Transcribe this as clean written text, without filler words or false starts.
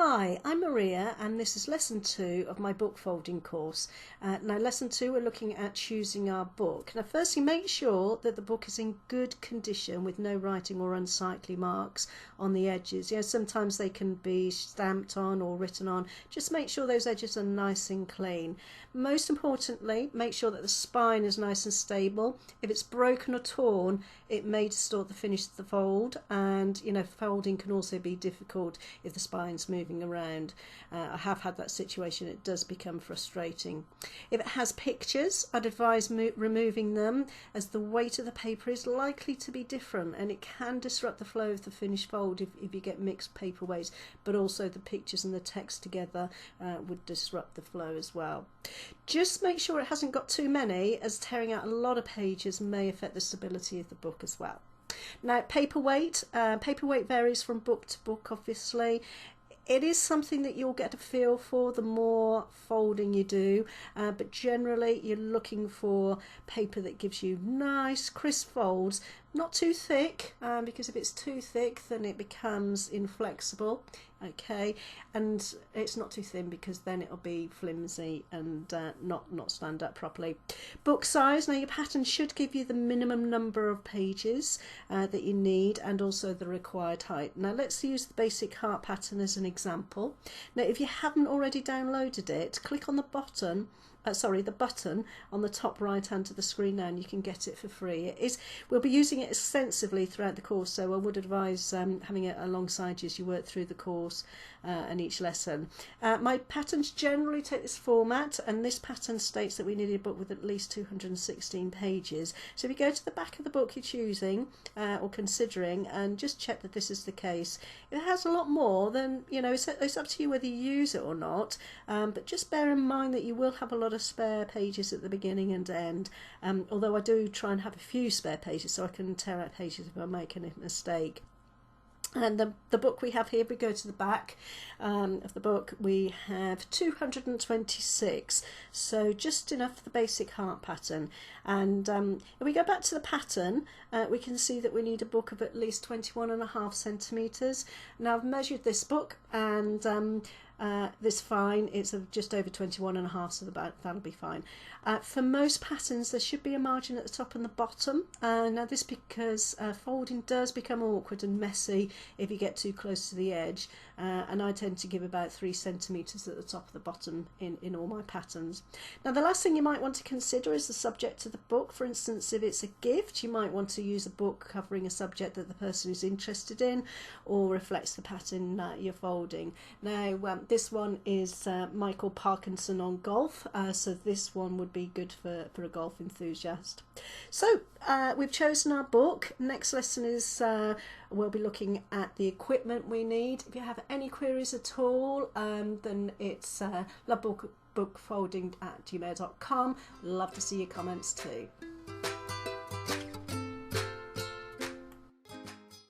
Hi, I'm Maria and this is lesson 2 of my book folding course. Now lesson 2 we're looking at choosing our book. Now firstly make sure that the book is in good condition with no writing or unsightly marks on the edges. Sometimes they can be stamped on or written on. Just make sure those edges are nice and clean. Most importantly, make sure that the spine is nice and stable. If it's broken or torn, it may distort the finish of the fold, and folding can also be difficult if the spine's moving around. I have had that situation. It does become frustrating. If it has pictures, I'd advise removing them, as the weight of the paper is likely to be different and it can disrupt the flow of the finished fold if you get mixed paper weights, but also the pictures and the text together would disrupt the flow as well. Just make sure it hasn't got too many, as tearing out a lot of pages may affect the stability of the book as well. Now paperweight varies from book to book, obviously. It is something that you'll get a feel for the more folding you do, but generally you're looking for paper that gives you nice crisp folds, not too thick, because if it's too thick then it becomes inflexible, okay, and it's not too thin because then it'll be flimsy and not stand up properly. Book size, now your pattern should give you the minimum number of pages that you need and also the required height. Now let's use the basic heart pattern as an example. Now if you haven't already downloaded it, click on the button on the top right hand of the screen now and you can get it for free. We'll be using it extensively throughout the course, so I would advise having it alongside you as you work through the course and each lesson. My patterns generally take this format, and this pattern states that we need a book with at least 216 pages. So if you go to the back of the book you're choosing or considering and just check that this is the case. If it has a lot more, then it's up to you whether you use it or not, but just bear in mind that you will have a lot of spare pages at the beginning and end, although I do try and have a few spare pages so I can tear out pages if I make a mistake. And the book we have here, if we go to the back of the book, we have 226, so just enough for the basic heart pattern. And if we go back to the pattern, we can see that we need a book of at least 21.5 centimetres. Now I've measured this book and this fine, it's just over 21.5, so that'll be fine. For most patterns there should be a margin at the top and the bottom. Now this because folding does become awkward and messy if you get too close to the edge, and I tend to give about 3 centimetres at the top of the bottom in all my patterns. Now the last thing you might want to consider is the subject of the book. For instance, if it's a gift, you might want to use a book covering a subject that the person is interested in or reflects the pattern you're folding. Now this one is Michael Parkinson on golf, so this one would be good for a golf enthusiast. So we've chosen our book. Next lesson is we'll be looking at the equipment we need. If you have any queries at all, then it's lovebookfolding@gmail.com. Love to see your comments too.